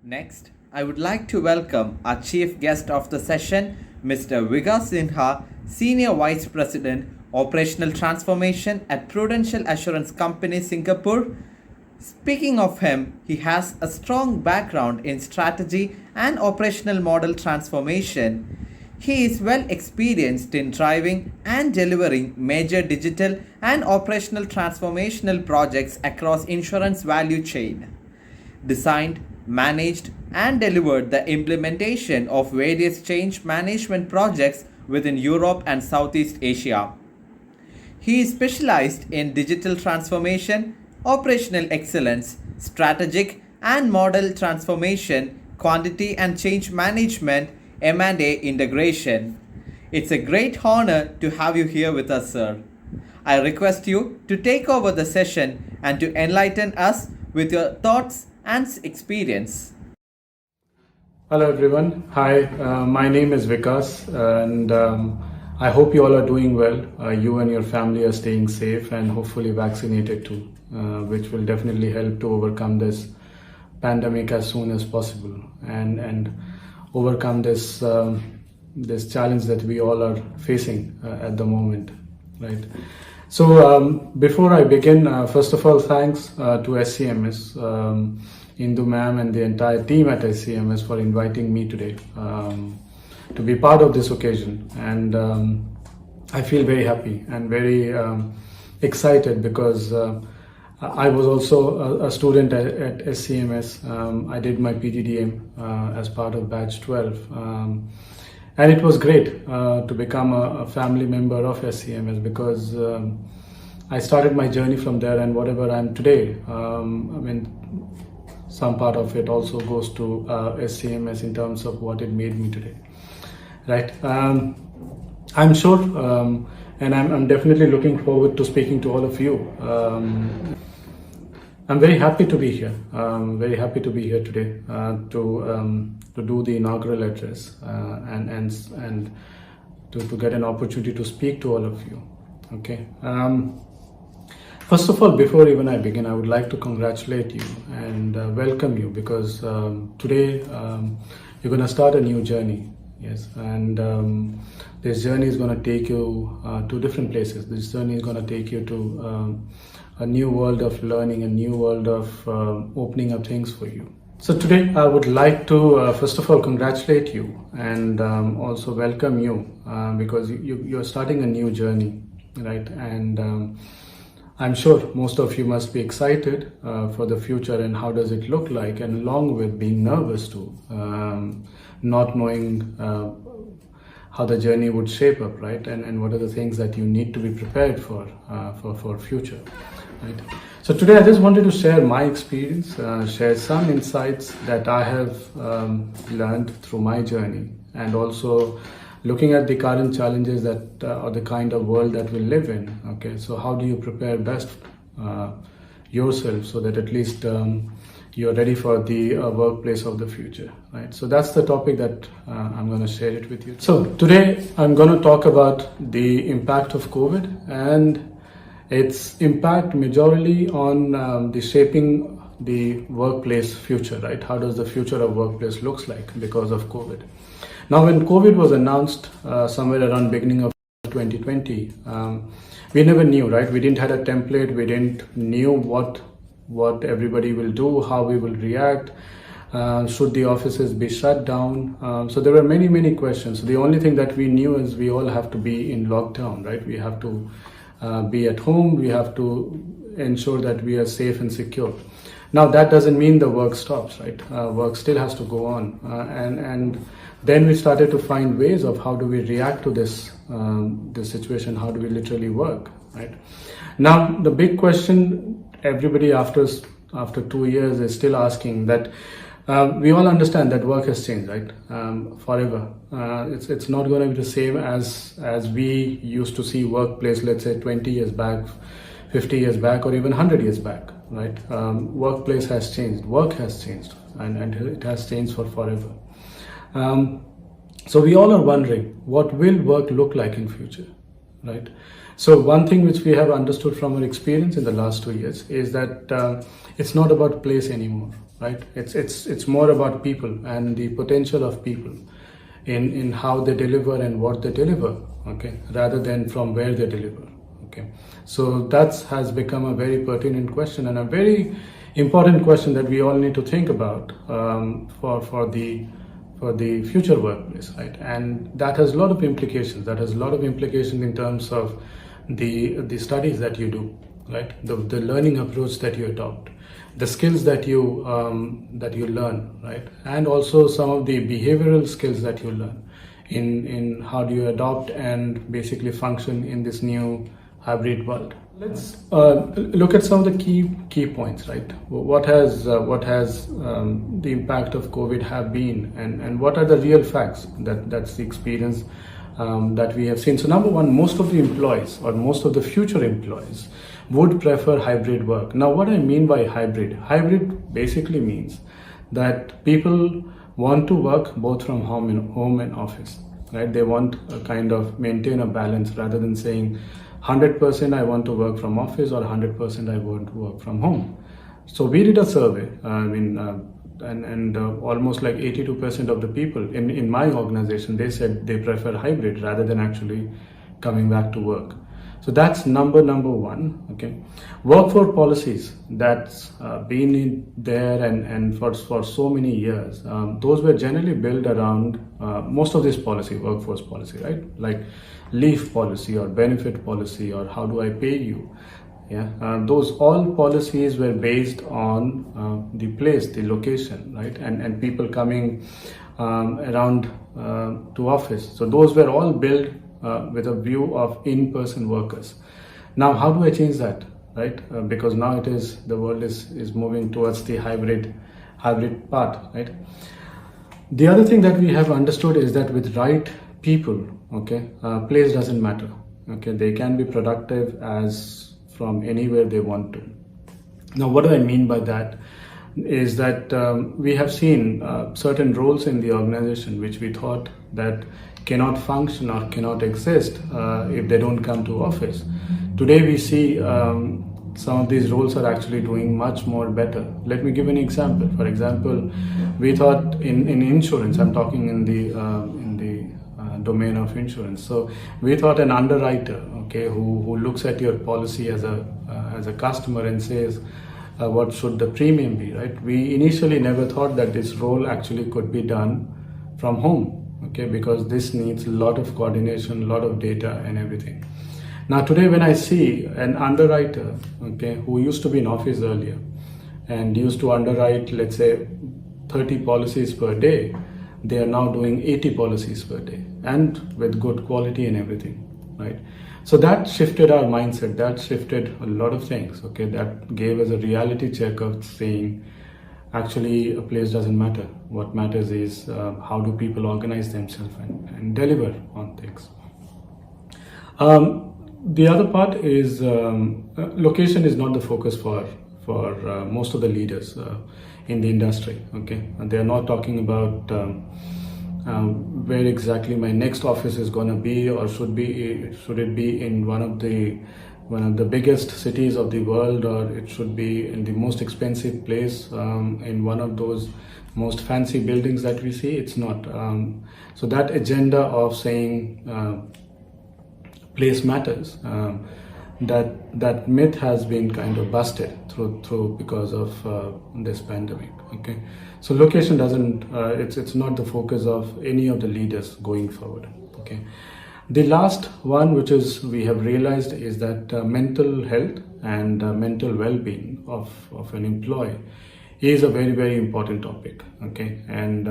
Next, I would like to welcome our chief guest of the session, Mr. Vikas Sinha, Senior Vice President, Operational Transformation at Prudential Assurance Company, Singapore. Speaking of him, he has a strong background in strategy and operational model transformation. He is well experienced in driving and delivering major digital and operational transformational projects across insurance value chain. Designed, managed, and delivered the implementation of various change management projects within Europe and Southeast Asia. He is specialized in digital transformation, operational excellence, strategic and model transformation, quantity and change management, M&A integration. It's a great honor to have you here with us, sir. I request you to take over the session and to enlighten us with your thoughts and experience. Hello everyone. Hi, my name is Vikas and I hope you all are doing well. You and your family are staying safe and hopefully vaccinated too, which will definitely help to overcome this pandemic as soon as possible and overcome this this challenge that we all are facing at the moment, right? So before I begin, first of all, thanks to SCMS, Indu ma'am and the entire team at SCMS for inviting me today to be part of this occasion. And I feel very happy and very excited because I was also a student at SCMS. I did my PGDM as part of batch 12. And it was great to become a family member of SCMS because I started my journey from there, and whatever I'm today, some part of it also goes to SCMS in terms of what it made me today, right? I'm sure, and I'm definitely looking forward to speaking to all of you. I'm very happy to be here. Very happy to be here today to do the inaugural address and to get an opportunity to speak to all of you. Okay. First of all, before even I begin, I would like to congratulate you and welcome you because today you're going to start a new journey. Yes, and this journey is going to take you to different places. This journey is going to take you to a new world of learning, a new world of opening up things for you. So today I would like to first of all congratulate you and also welcome you because you're starting a new journey, right? And I'm sure most of you must be excited for the future and how does it look like, and along with being nervous too, not knowing how the journey would shape up, right? And what are the things that you need to be prepared for future, right? So today I just wanted to share my experience, share some insights that I have learned through my journey, and also looking at the current challenges that or the kind of world that we live in. Okay, so how do you prepare best yourself so that at least you're ready for the workplace of the future, right? So that's the topic that I'm going to share it with you. So today I'm going to talk about the impact of COVID and its impact majorly on the shaping the workplace future, right? How does the future of workplace looks like because of COVID? Now, when COVID was announced somewhere around beginning of 2020, we never knew, right? We didn't have a template. We didn't knew what everybody will do, how we will react. Should the offices be shut down? So there were many questions. So the only thing that we knew is we all have to be in lockdown, right? We have to be at home. We have to ensure that we are safe and secure. Now that doesn't mean the work stops, right? Work still has to go on, and then we started to find ways of how do we react to this situation. How do we literally work, right? Now the big question everybody after 2 years is still asking that. We all understand that work has changed, right? Forever. It's not going to be the same as we used to see workplace, let's say 20 years back, 50 years back, or even 100 years back, right? Workplace has changed, work has changed, and it has changed for forever. So we all are wondering, what will work look like in future, right? So one thing which we have understood from our experience in the last 2 years is that it's not about place anymore. right? It's more about people and the potential of people in how they deliver and what they deliver, okay, rather than from where they deliver, okay. So that has become a very pertinent question and a very important question that we all need to think about for the future workplace, right? And that has a lot of implications. That has a lot of implications in terms of the studies that you do, right? The learning approach that you adopt, the skills that you learn, right? And also some of the behavioral skills that you learn in how do you adopt and basically function in this new hybrid world. Let's look at some of the key points, right? What has the impact of COVID have been, and what are the real facts that's the experience that we have seen. So number one, most of the employees or most of the future employees would prefer hybrid work. Now, what I mean by hybrid basically means that people want to work both from home and office, right? They want a kind of maintain a balance rather than saying 100% I want to work from office or 100% I want to work from home. So we did a survey, and almost like 82% of the people in my organization, they said they prefer hybrid rather than actually coming back to work. So that's number one, okay. Workforce policies that's been in there and for so many years, those were generally built around most of this policy, workforce policy, right? Like leave policy or benefit policy or how do I pay you? Yeah, those all policies were based on the place, the location, right? And people coming around to office. So those were all built with a view of in-person workers. Now, how do I change that, right? Because now the world is moving towards the hybrid part, right? The other thing that we have understood is that with right people, okay, place doesn't matter, okay? They can be productive as from anywhere they want to. Now, what do I mean by that? Is that we have seen certain roles in the organization which we thought that cannot function or cannot exist if they don't come to office. Today we see some of these roles are actually doing much more better. Let me give an example. For example, we thought in insurance, I'm talking in the domain of insurance. So we thought an underwriter, okay, who looks at your policy as a customer and says, what should the premium be, right? We initially never thought that this role actually could be done from home, okay, because this needs a lot of coordination, a lot of data and everything. Now today when I see an underwriter, okay, who used to be in office earlier and used to underwrite, let's say 30 policies per day, they are now doing 80 policies per day and with good quality and everything, right? So that shifted our mindset, that shifted a lot of things, okay, that gave us a reality check of saying, actually a place doesn't matter. What matters is how do people organize themselves and deliver on things. The other part is location is not the focus for most of the leaders in the industry, okay. And they are not talking about where exactly my next office is going to be, or should it be in one of the biggest cities of the world, or it should be in the most expensive place in one of those most fancy buildings that we see. It's not. So that agenda of saying place matters, that myth has been kind of busted through because of this pandemic, okay. So location doesn't, it's not the focus of any of the leaders going forward, okay. The last one, which is we have realized, is that mental health and mental well-being of an employee is a very, very important topic, okay. And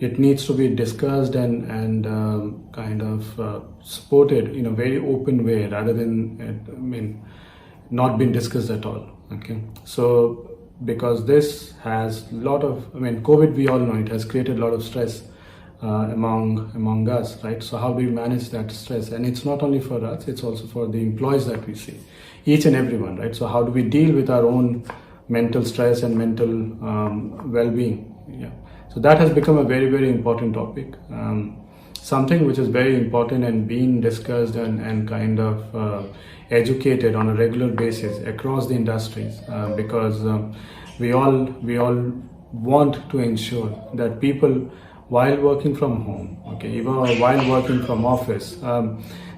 it needs to be discussed and kind of supported in a very open way rather than, not being discussed at all, okay. So because this has a lot of, COVID, we all know it has created a lot of stress among us, right? So how do we manage that stress? And it's not only for us, it's also for the employees that we see, each and everyone, right? So how do we deal with our own mental stress and mental well-being? Yeah. So that has become a very, very important topic. Something which is very important and being discussed and kind of educated on a regular basis across the industries, because we all want to ensure that people, while working from home, okay, even while working from office,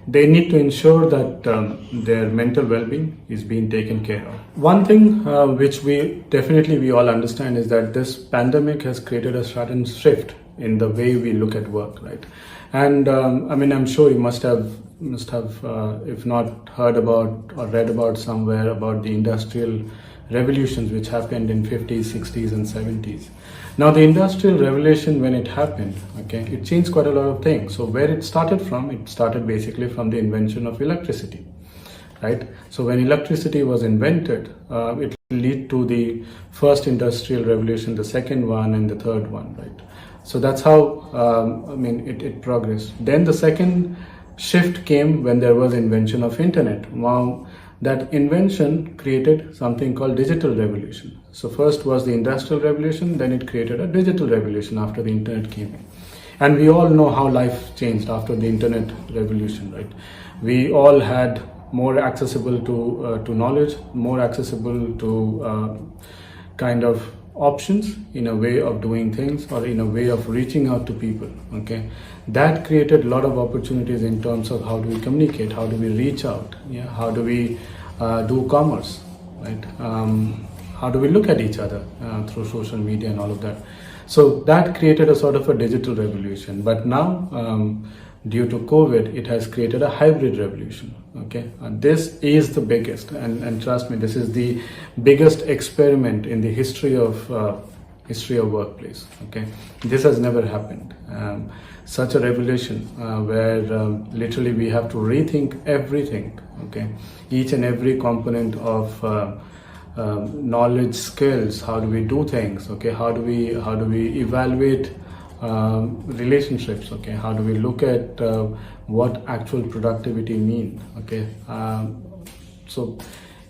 they need to ensure that their mental well-being is being taken care of. One thing which we all understand is that this pandemic has created a sudden shift in the way we look at work, right? And I'm sure you must have if not heard about or read about somewhere about the industrial revolutions which happened in 50s, 60s and 70s. Now the industrial revolution, when it happened, okay, it changed quite a lot of things. So where it started basically from the invention of electricity, right? So when electricity was invented, it led to the first industrial revolution, the second one and the third one, right? So that's how it progressed. Then the second shift came when there was invention of internet. Now that invention created something called digital revolution. So first was the industrial revolution, then it created a digital revolution after the internet came in. And we all know how life changed after the internet revolution, right? We all had more accessible to knowledge, more accessible to kind of options in a way of doing things or in a way of reaching out to people, okay? That created a lot of opportunities in terms of how do we communicate, how do we reach out, yeah? How do we do commerce, right? How do we look at each other through social media and all of that? So that created a sort of a digital revolution. But now, due to COVID, it has created a hybrid revolution, okay? And this is the biggest, and trust me, this is the biggest experiment in the history of workplace, okay? This has never happened. Such a revolution where literally we have to rethink everything, okay? Each and every component of knowledge, skills, how do we do things, okay? How do we evaluate relationships, okay? How do we look at what actual productivity mean, okay? So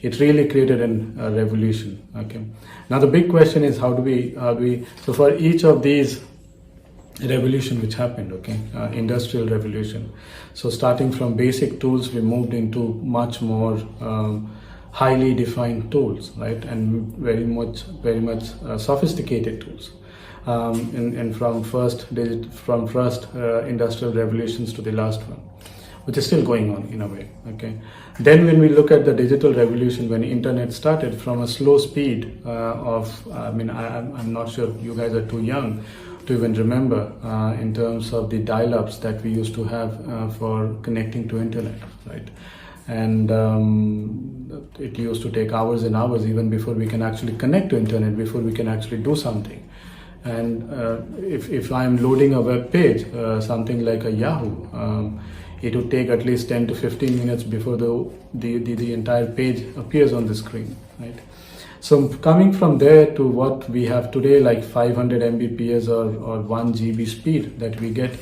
it really created a revolution, okay? Now the big question is how do we so for each of these revolution which happened, okay, industrial revolution, so starting from basic tools we moved into much more highly defined tools, right, and very much sophisticated tools. And from first industrial revolutions to the last one, which is still going on in a way, okay. Then when we look at the digital revolution, when internet started from a slow speed I'm not sure you guys are too young to even remember in terms of the dial-ups that we used to have for connecting to internet, right? And it used to take hours and hours even before we can actually connect to internet, before we can actually do something. And if I'm loading a web page, something like a Yahoo, it would take at least 10 to 15 minutes before the entire page appears on the screen, right? So coming from there to what we have today, like 500 Mbps or 1 GB speed that we get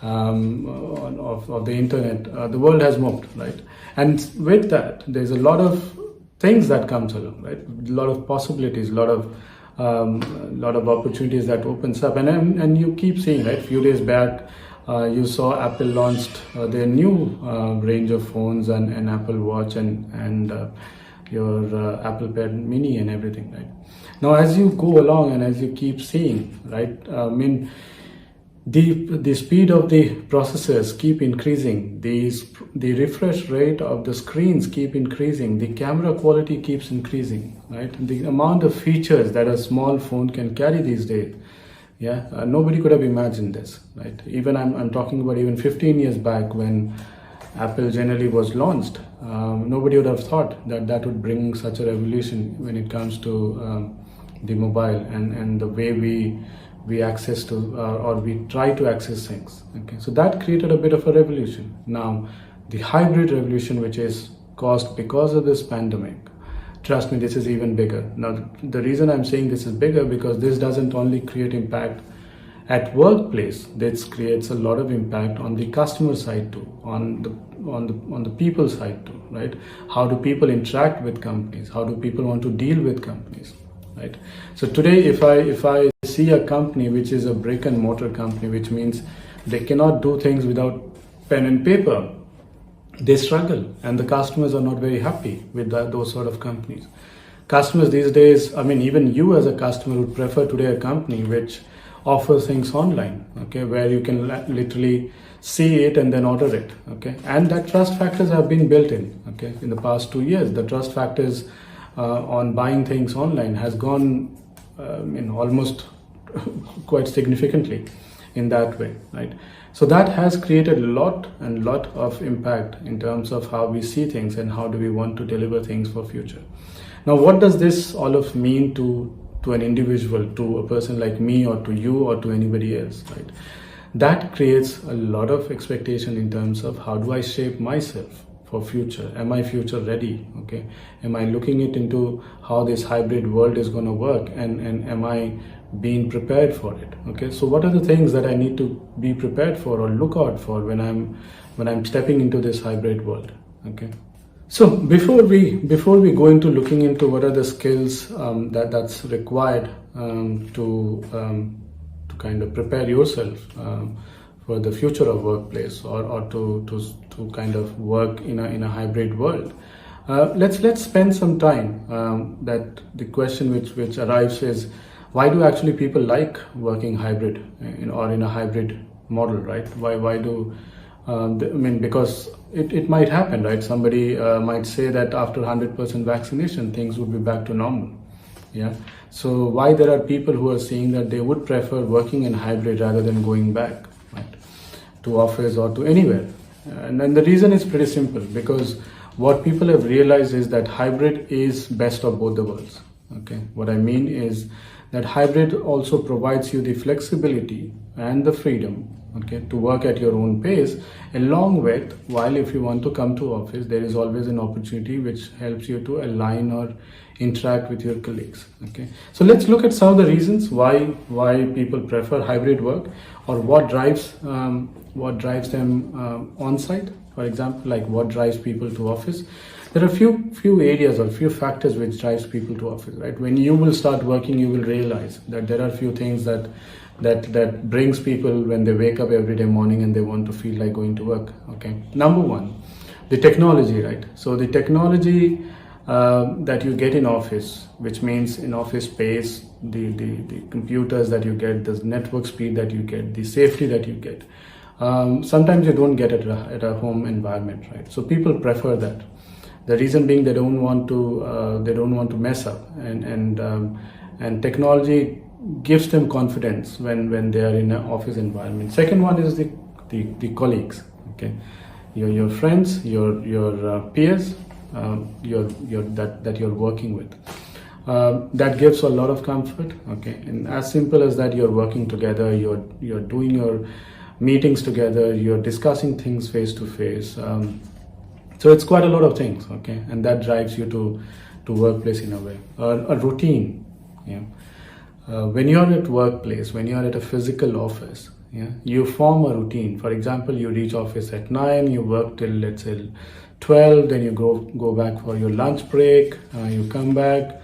of the internet, the world has moved, right? And with that, there's a lot of things that comes along, right? A lot of possibilities, a lot of opportunities that opens up, and you keep seeing, right? Few days back, you saw Apple launched their new range of phones and Apple Watch and your Apple Pen Mini and everything, right? Now, as you go along and as you keep seeing, right? The speed of the processors keep increasing, the refresh rate of the screens keep increasing, the camera quality keeps increasing, right? The amount of features that a small phone can carry these days, nobody could have imagined this, right? Even I'm talking about even 15 years back when Apple generally was launched, nobody would have thought that would bring such a revolution when it comes to the mobile and the way we access to or we try to access things, okay? So that created a bit of a revolution. Now the hybrid revolution, which is caused because of this pandemic, trust me, this is even bigger. Now the reason I'm saying this is bigger because this doesn't only create impact at workplace, this creates a lot of impact on the customer side too, on the people side too, right? How do people interact with companies? How do people want to deal with companies, right? So today, if I see a company which is a brick and mortar company, which means they cannot do things without pen and paper, they struggle, and the customers are not very happy with those sort of companies. customers these days, I mean, even you as a customer would prefer today a company which offers things online, okay, where you can literally see it and then order it, okay, and that trust factors have been built in, okay. In the past 2 years, the trust factors on buying things online has gone in almost quite significantly in that way, right? So that has created a lot of impact in terms of how we see things and how do we want to deliver things for future. Now, what does this all of mean to an individual, to a person like me or to you or to anybody else, right? That creates a lot of expectation in terms of how do I shape myself for future? Am I future ready? Okay, am I looking it into how this hybrid world is going to work, and am I being prepared for it? Okay, so what are the things that I need to be prepared for or look out for when I'm stepping into this hybrid world? Okay. So before we go into looking into what are the skills that's required to kind of prepare yourself for the future of workplace or to kind of work in a hybrid world, let's spend some time. That the question which arrives is, why do actually people like working hybrid or in a hybrid model, right? Why do I mean, because it might happen, right? Somebody might say that after 100% vaccination, things would be back to normal. Yeah. So why there are people who are saying that they would prefer working in hybrid rather than going back, right, to office or to anywhere? And then the reason is pretty simple, because what people have realized is that hybrid is best of both the worlds. Okay. What I mean is that hybrid also provides you the flexibility and the freedom, okay, to work at your own pace, along with, while if you want to come to office, there is always an opportunity which helps you to align or interact with your colleagues. Okay, so let's look at some of the reasons why people prefer hybrid work, or what drives them on site. For example, like what drives people to office. There are few areas or few factors which drives people to office, right? When you will start working, you will realize that there are few things that brings people when they wake up every day morning and they want to feel like going to work. Okay, number one, the technology, right? So the technology that you get in office, which means in office space, the computers that you get, the network speed that you get, the safety that you get, sometimes you don't get it at a home environment, right? So people prefer that. The reason being they don't want to mess up, and technology gives them confidence when they are in an office environment. Second one is the colleagues. Okay, your friends, your peers, that you're working with. That gives a lot of comfort. Okay, and as simple as that, you're working together, you're doing your meetings together, you're discussing things face to face. So it's quite a lot of things. Okay, and that drives you to workplace in a way, a routine. Yeah. When you're at workplace, when you're at a physical office, yeah, you form a routine. For example, you reach office at 9, you work till, let's say, 12, then you go back for your lunch break, you come back,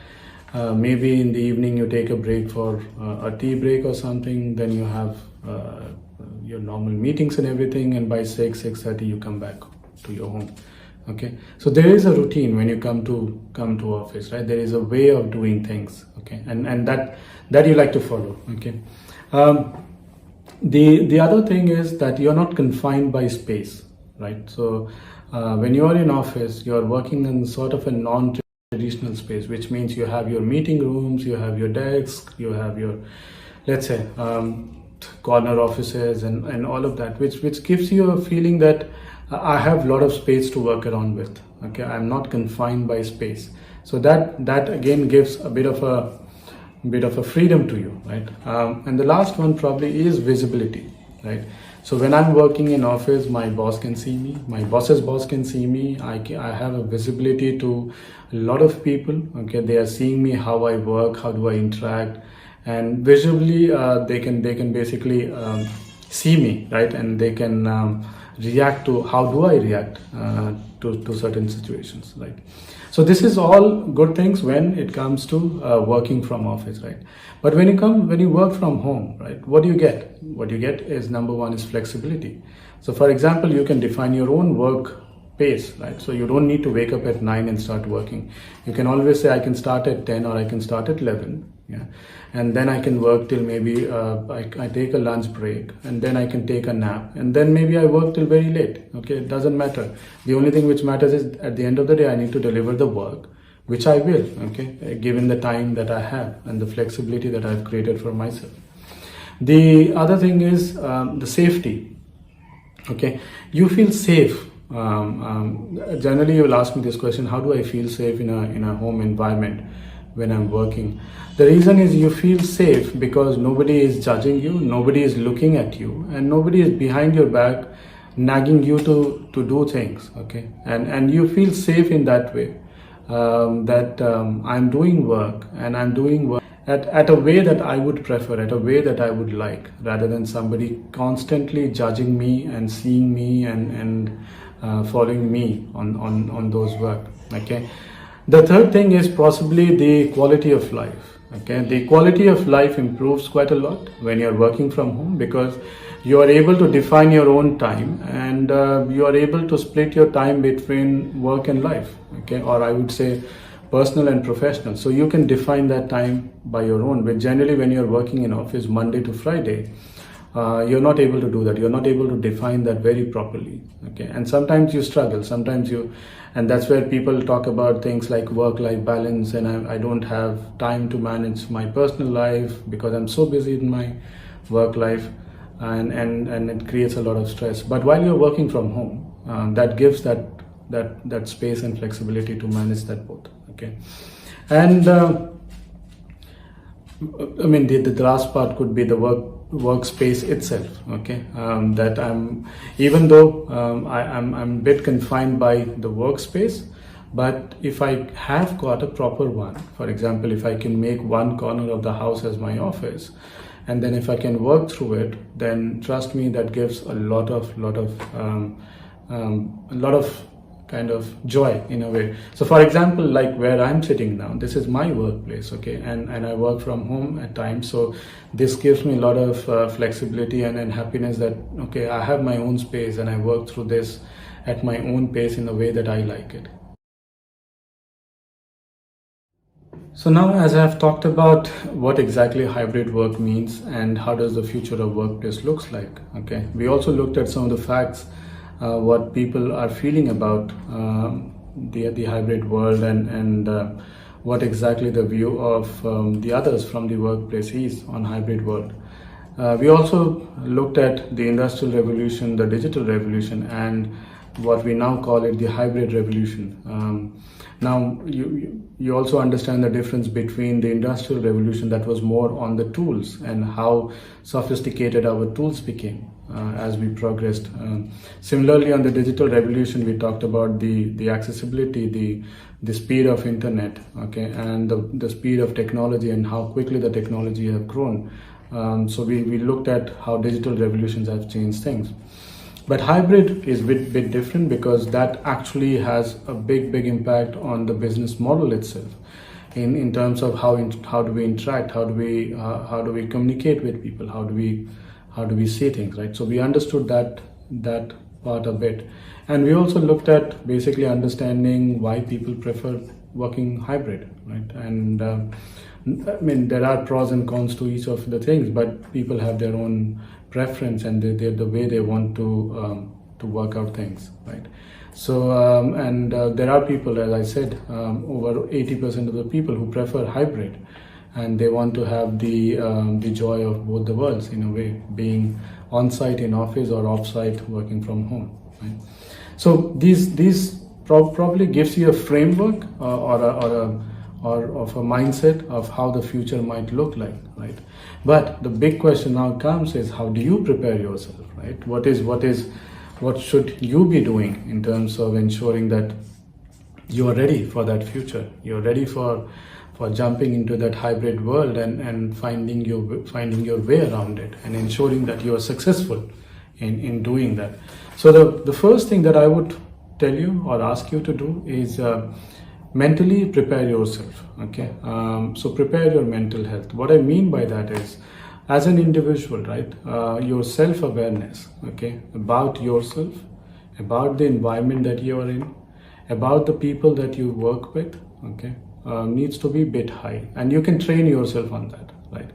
maybe in the evening you take a break for a tea break or something, then you have your normal meetings and everything, and by 6:30 you come back to your home. Okay, so there is a routine when you come to office, right? There is a way of doing things. Okay, and that you like to follow. Okay, the other thing is that you're not confined by space, right? So when you are in office, you're working in sort of a non-traditional space, which means you have your meeting rooms, you have your desk, you have your, let's say, corner offices and all of that, which gives you a feeling that I have a lot of space to work around with. Okay, I'm not confined by space. So that again gives a bit of a freedom to you, right? And the last one probably is visibility, right? So when I'm working in office, my boss can see me, my boss's boss can see me. I have a visibility to a lot of people. Okay, they are seeing me, how I work, how do I interact, and visually they can basically see me, right? And they can react to how do I react to certain situations, right? So this is all good things when it comes to working from office, right? But when you work from home, right, what do you get? What you get is, number one is flexibility. So for example, you can define your own work pace, right? So you don't need to wake up at 9 and start working. You can always say I can start at 10 or I can start at 11, yeah, and then I can work till maybe I take a lunch break, and then I can take a nap, and then maybe I work till very late. Okay, it doesn't matter. The only thing which matters is at the end of the day I need to deliver the work, which I will, okay, given the time that I have and the flexibility that I've created for myself. The other thing is the safety. Okay, you feel safe. Generally, you will ask me this question: how do I feel safe in a home environment when I'm working? The reason is you feel safe because nobody is judging you, nobody is looking at you, and nobody is behind your back nagging you to do things. Okay, and you feel safe in that way. That I'm doing work and I'm doing work at a way that I would prefer, at a way that I would like, rather than somebody constantly judging me and seeing me and following me on those work. Okay. The third thing is possibly the quality of life. Okay. The quality of life improves quite a lot when you're working from home because you are able to define your own time and you are able to split your time between work and life. Okay. Or I would say personal and professional. So you can define that time by your own. But generally when you're working in office Monday to Friday, you're not able to do that. You're not able to define that very properly. Okay. And sometimes you struggle. And that's where people talk about things like work-life balance, and I don't have time to manage my personal life because I'm so busy in my work life, and it creates a lot of stress. But while you're working from home, that gives that space and flexibility to manage that both. Okay. And I mean the last part could be the workspace itself. Okay. That even though I'm a bit confined by the workspace, but if I have got a proper one, for example, if I can make one corner of the house as my office, and then if I can work through it, then trust me, that gives a lot of kind of joy in a way. So for example, like where I'm sitting now, this is my workplace, okay, and I work from home at times. So this gives me a lot of flexibility and happiness that, okay, I have my own space and I work through this at my own pace in the way that I like it. So now, as I've talked about what exactly hybrid work means and how does the future of workplace looks like, okay, we also looked at some of the facts, what people are feeling about the hybrid world and what exactly the view of the others from the workplace is on hybrid world. We also looked at the industrial revolution, the digital revolution, and what we now call it the hybrid revolution. Now you also understand the difference between the industrial revolution that was more on the tools and how sophisticated our tools became as we progressed. Similarly, on the digital revolution, we talked about the accessibility, the speed of internet, okay, and the speed of technology and how quickly the technology have grown. So we looked at how digital revolutions have changed things. But hybrid is a bit different because that actually has a big impact on the business model itself, in terms of how do we interact, how do we communicate with people, how do we see things, right? So we understood that part a bit, and we also looked at basically understanding why people prefer working hybrid, right? And I mean, there are pros and cons to each of the things, but people have their own preference and the way they want to work out things, right? So there are people, as I said, over 80% of the people who prefer hybrid, and they want to have the joy of both the worlds in a way, being on site in office or off site working from home, right? So these probably gives you a framework or of a mindset of how the future might look like, right? But the big question now comes is, how do you prepare yourself, right? What should you be doing in terms of ensuring that you are ready for that future? You're ready for jumping into that hybrid world and finding your way around it and ensuring that you are successful in doing that. So the first thing that I would tell you or ask you to do is mentally prepare yourself, okay? So prepare your mental health. What I mean by that is, as an individual, right, your self-awareness, okay, about yourself, about the environment that you are in, about the people that you work with, okay, needs to be a bit high, and you can train yourself on that, right?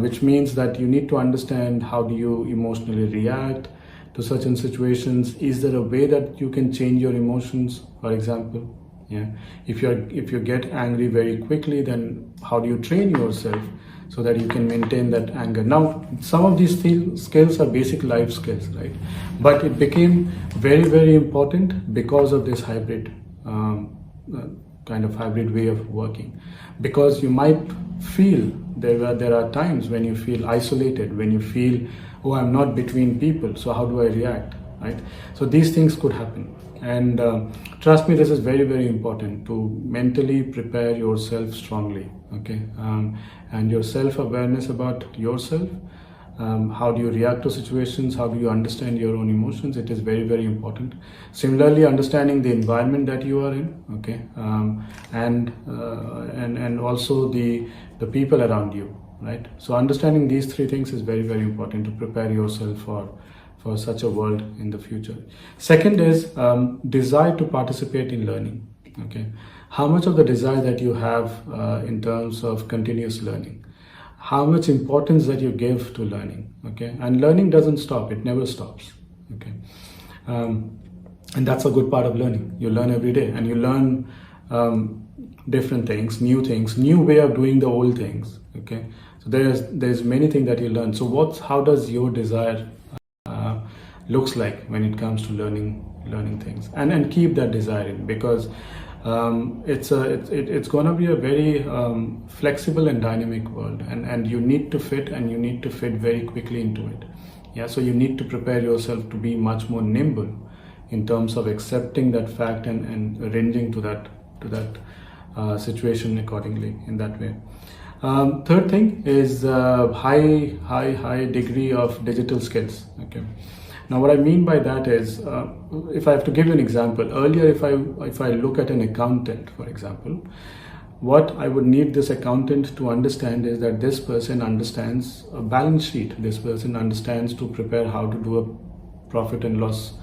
Which means that you need to understand how do you emotionally react to certain situations. Is there a way that you can change your emotions, for example? Yeah, if you get angry very quickly, then how do you train yourself so that you can maintain that anger? Now, some of these skills are basic life skills, right? But it became very, very important because of this hybrid kind of hybrid way of working. Because you might feel there are times when you feel isolated, when you feel, oh, I'm not between people, so how do I react, right? So these things could happen. And trust me, this is very, very important to mentally prepare yourself strongly, okay? And your self-awareness about yourself, how do you react to situations, how do you understand your own emotions, it is very, very important. Similarly, understanding the environment that you are in, okay? And also the people around you, right? So understanding these three things is very, very important to prepare yourself for such a world in the future. Second is desire to participate in learning. Okay, how much of the desire that you have in terms of continuous learning, how much importance that you give to learning. Okay, and learning doesn't stop; it never stops. Okay, and that's a good part of learning. You learn every day, and you learn different things, new way of doing the old things. Okay, so there's many things that you learn. So how does your desire looks like when it comes to learning things, and keep that desire in, because it's going to be a very flexible and dynamic world, and you need to fit, and you need to fit very quickly into it. Yeah, so you need to prepare yourself to be much more nimble in terms of accepting that fact and arranging to that situation accordingly in that way. Third thing is high degree of digital skills. Okay. Now, what I mean by that is, if I have to give you an example, earlier if I look at an accountant, for example, what I would need this accountant to understand is that this person understands a balance sheet. This person understands to prepare how to do a profit and loss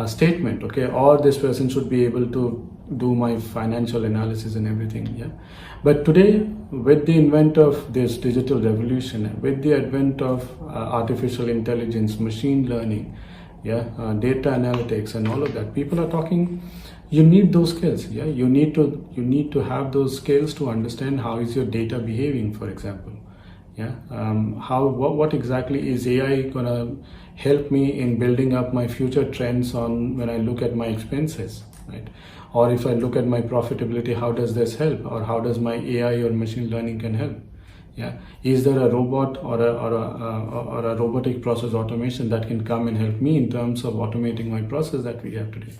statement, okay? Or this person should be able to do my financial analysis and everything, yeah? But today, with the advent of this digital revolution, with the advent of artificial intelligence, machine learning, yeah, data analytics and all of that, people are talking, you need those skills, yeah? You need to have those skills to understand how is your data behaving, for example. Yeah, what exactly is AI gonna help me in building up my future trends on when I look at my expenses, right? Or if I look at my profitability, how does this help? Or how does my AI or machine learning can help? Yeah, is there a robot or a robotic process automation that can come and help me in terms of automating my process that we have today,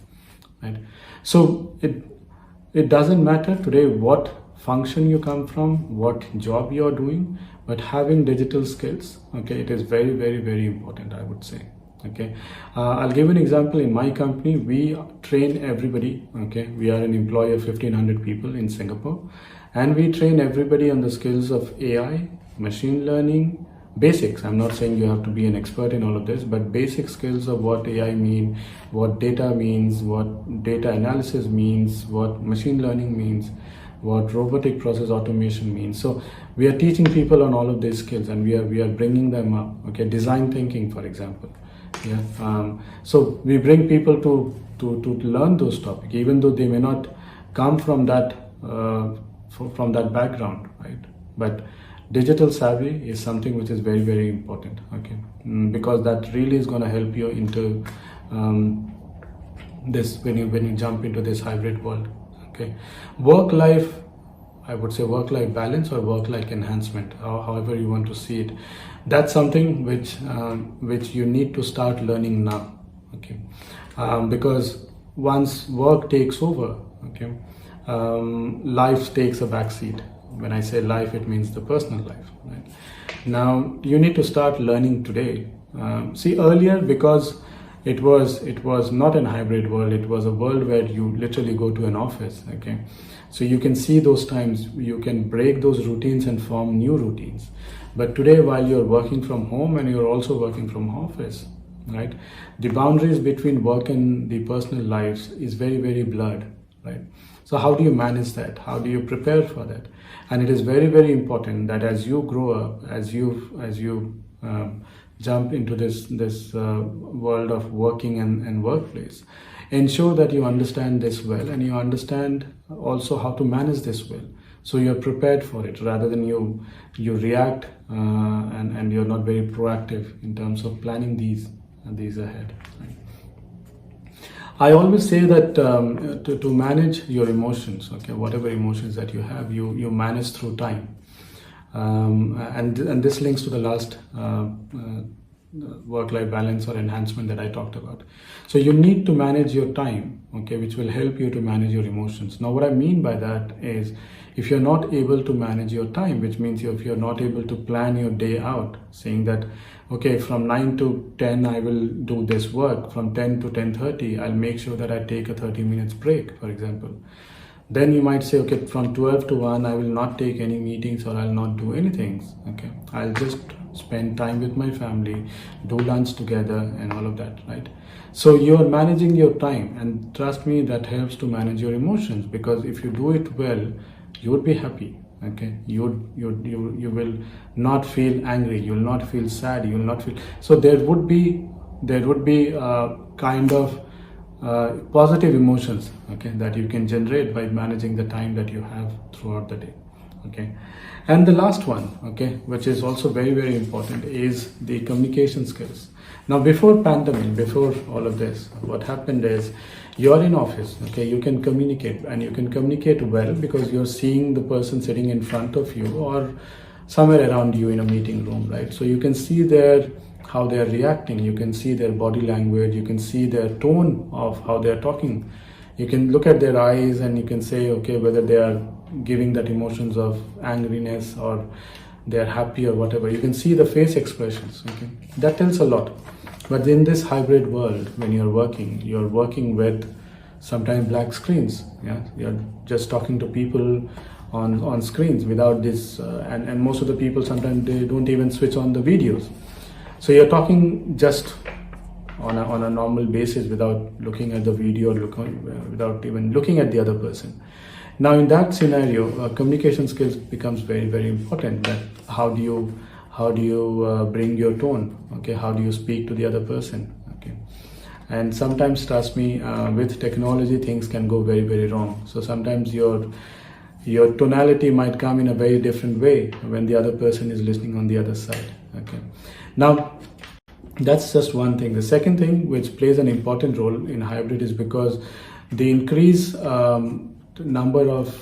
right? So it doesn't matter today what function you come from, what job you are doing, but having digital skills, okay, it is very, very, very important, I would say. Okay, I'll give an example. In my company, we train everybody. Okay, we are an employee of 1,500 people in Singapore, and we train everybody on the skills of AI, machine learning, basics. I'm not saying you have to be an expert in all of this, but basic skills of what AI means, what data means, what data analysis means, what machine learning means, what robotic process automation means. So we are teaching people on all of these skills, and we are bringing them up. Okay, design thinking, for example. Yeah. So we bring people to learn those topics, even though they may not come from that background, right? But digital savvy is something which is very, very important. Okay, because that really is going to help you into this when you jump into this hybrid world. Okay, work-life, I would say work-life balance or work-life enhancement, however you want to see it. That's something which you need to start learning now. Okay, because once work takes over, okay, life takes a backseat. When I say life, it means the personal life. Right? Now you need to start learning today. See, earlier, because it was not an hybrid world, it was a world where you literally go to an office. Okay, so you can see those times, you can break those routines and form new routines. But today, while you're working from home and you're also working from office, right? The boundaries between work and the personal lives is very, very blurred, right? So how do you manage that? How do you prepare for that? And it is very, very important that as you grow up, as you jump into this world of working and workplace, ensure that you understand this well, and you understand also how to manage this well. So you're prepared for it, rather than you react and you're not very proactive in terms of planning these ahead. Right? I always say that to manage your emotions, okay, whatever emotions that you have, you manage through time, and this links to the last work-life balance or enhancement that I talked about. So you need to manage your time, okay, which will help you to manage your emotions. Now, what I mean by that is, if you're not able to manage your time, which means if you're not able to plan your day out, saying that, okay, from 9 to 10 I will do this work, from 10 to 10:30 I'll make sure that I take a 30 minutes break, for example. Then you might say, okay, from 12 to 1 I will not take any meetings, or I'll not do anything, okay, I'll just spend time with my family, do lunch together, and all of that, right? So you're managing your time, and trust me, that helps to manage your emotions, because if you do it well, you would be happy, okay, you will not feel angry, you will not feel sad, you will not feel, so there would be kind of positive emotions, okay, that you can generate by managing the time that you have throughout the day, okay. And the last one, okay, which is also very, very important, is the communication skills. Now, before pandemic, before all of this, what happened is, you're in office, okay, you can communicate, and you can communicate well because you're seeing the person sitting in front of you or somewhere around you in a meeting room, right? So you can see how they're reacting, you can see their body language, you can see their tone of how they're talking. You can look at their eyes and you can say, okay, whether they are giving that emotions of angriness or they're happy or whatever. You can see the face expressions, okay? That tells a lot. But in this hybrid world, when you're working with sometimes black screens, yeah, you're just talking to people on screens without this, and most of the people, sometimes they don't even switch on the videos. So you're talking just on a normal basis without looking at the video, without even looking at the other person. Now, in that scenario, communication skills becomes very, very important. That how do you bring your tone? Okay, how do you speak to the other person? Okay, and sometimes, trust me, with technology, things can go very, very wrong. So sometimes your tonality might come in a very different way when the other person is listening on the other side. Okay, now that's just one thing. The second thing which plays an important role in hybrid is because the increase number of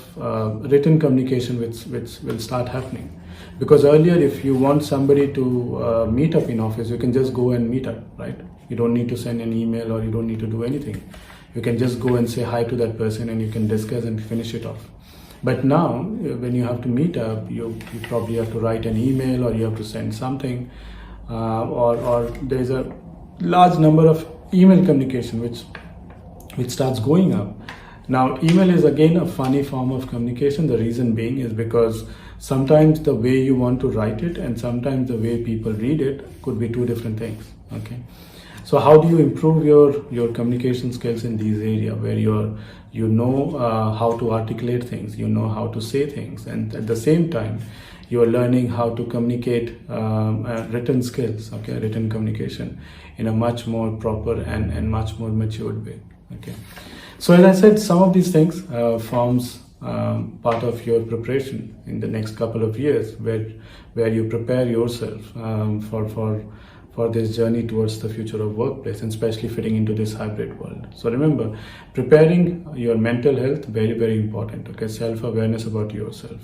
written communication which will start happening. Because earlier, if you want somebody to meet up in office, you can just go and meet up, right? You don't need to send an email or you don't need to do anything. You can just go and say hi to that person and you can discuss and finish it off. But now, when you have to meet up, you probably have to write an email or you have to send something, or there's a large number of email communication which starts going up. Now, email is again a funny form of communication. The reason being is because sometimes the way you want to write it and sometimes the way people read it could be two different things. Okay, so how do you improve your communication skills in these areas where you know how to articulate things, you know how to say things, and at the same time you are learning how to communicate written skills, okay, written communication in a much more proper and much more matured way. Okay, so as I said, some of these things forms part of your preparation in the next couple of years, where you prepare yourself for this journey towards the future of workplace, and especially fitting into this hybrid world. So remember, preparing your mental health, very, very important. Okay, self-awareness about yourself,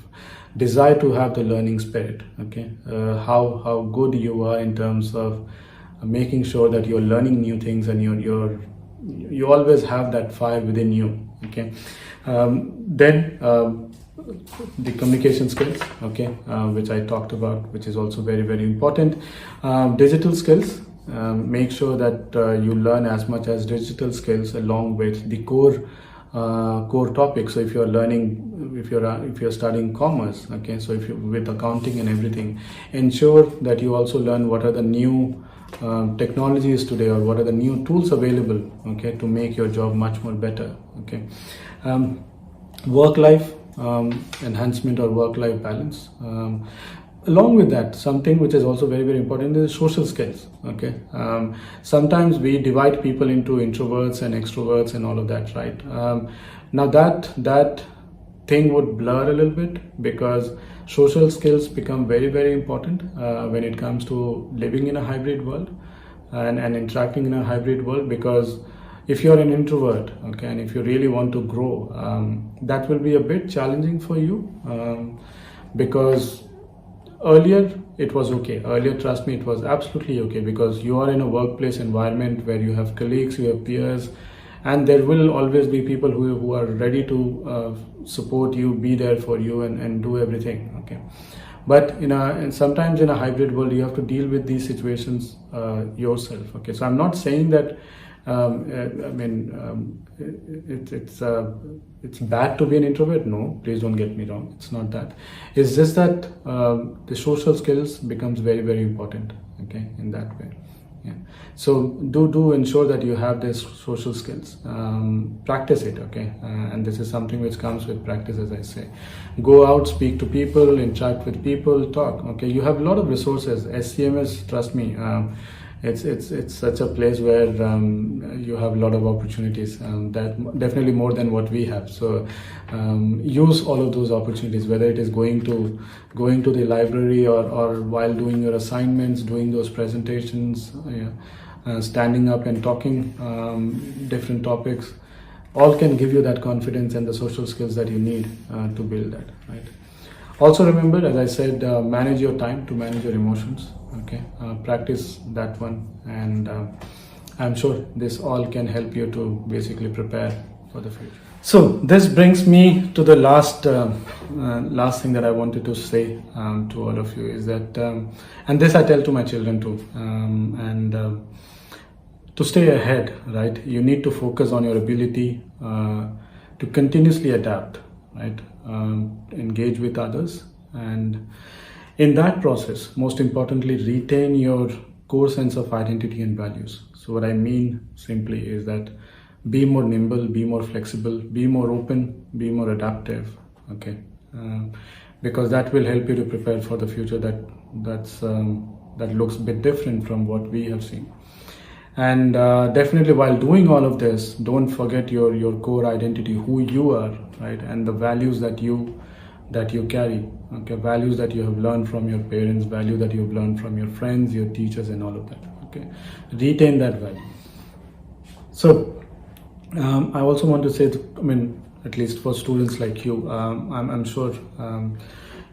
desire to have the learning spirit. Okay, how good you are in terms of making sure that you're learning new things and you always have that fire within you. Okay, then the communication skills, okay, which I talked about, which is also very, very important. Digital skills, make sure that you learn as much as digital skills along with the core topics. So if you're learning, if you're studying commerce, okay, so if you with accounting and everything, ensure that you also learn what are the new technology is today, or what are the new tools available, okay, to make your job much more better. Okay, work life enhancement or work life balance. Along with that, something which is also very important is social skills. Okay, sometimes we divide people into introverts and extroverts and all of that, right? Now that thing would blur a little bit, because social skills become very important when it comes to living in a hybrid world and interacting in a hybrid world. Because if you're an introvert, okay, and if you really want to grow, that will be a bit challenging for you, because earlier it was okay. Earlier, trust me, it was absolutely okay, because you are in a workplace environment where you have colleagues, you have peers, and there will always be people who are ready to support you, be there for you, and do everything. Okay, but and sometimes in a hybrid world, you have to deal with these situations yourself. Okay, so I'm not saying that it's bad to be an introvert. No, please don't get me wrong. It's not that. It's just that the social skills becomes very important. Okay, in that way. Yeah. So do ensure that you have these social skills. Practice it. Okay, and this is something which comes with practice, as I say. Go out, speak to people, interact with people, talk. Okay, you have a lot of resources. SCMS, trust me. It's such a place where you have a lot of opportunities, that definitely more than what we have. So use all of those opportunities, whether it is going to the library or while doing your assignments, doing those presentations, standing up and talking different topics. All can give you that confidence and the social skills that you need to build that, right? Also remember, as I said, manage your time to manage your emotions. Okay, practice that one, and I'm sure this all can help you to basically prepare for the future. So this brings me to the last thing that I wanted to say to all of you is that, and this I tell to my children too, to stay ahead, right? You need to focus on your ability to continuously adapt, right? Engage with others, and in that process, most importantly, retain your core sense of identity and values. So what I mean simply is that be more nimble, be more flexible, be more open, be more adaptive. Okay, because that will help you to prepare for the future that looks a bit different from what we have seen. And definitely, while doing all of this, don't forget your core identity, who you are, right, and the values that you carry. Okay, values that you have learned from your parents, value that you have learned from your friends, your teachers, and all of that. Okay, retain that value. So I also want to say, at least for students like you, I'm sure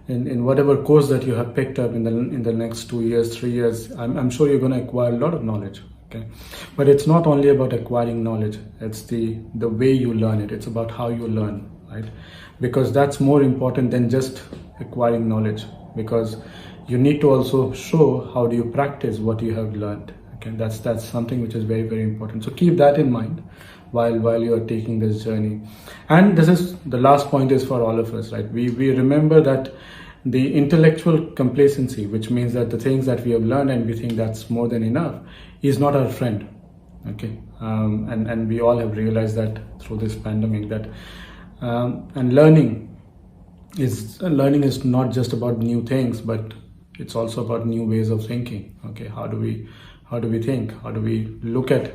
in whatever course that you have picked up in the next 2 years, 3 years, I'm sure you're going to acquire a lot of knowledge. Okay, but it's not only about acquiring knowledge, it's the way you learn it. It's about how you learn, right? Because that's more important than just acquiring knowledge, because you need to also show how do you practice what you have learned. Okay, that's something which is very important. So keep that in mind while you are taking this journey. And this is the last point is for all of us, right? We remember that the intellectual complacency, which means that the things that we have learned and we think that's more than enough, is not our friend. Okay, and we all have realized that through this pandemic, that and learning is not just about new things, but it's also about new ways of thinking. Okay, how do we think? How do we look at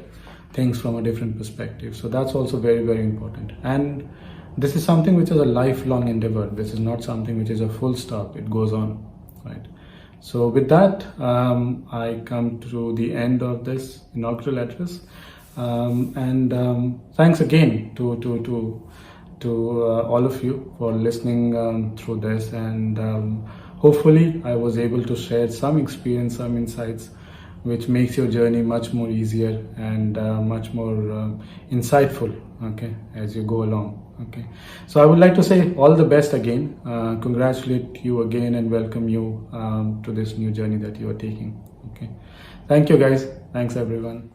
things from a different perspective? So that's also very important. And this is something which is a lifelong endeavor. This is not something which is a full stop. It goes on, right? So with that, I come to the end of this inaugural address, and thanks again to all of you for listening through this, and hopefully I was able to share some experience, some insights, which makes your journey much more easier and much more insightful, okay, as you go along. Okay, so I would like to say all the best again, congratulate you again, and welcome you to this new journey that you are taking. Okay, thank you guys, thanks everyone.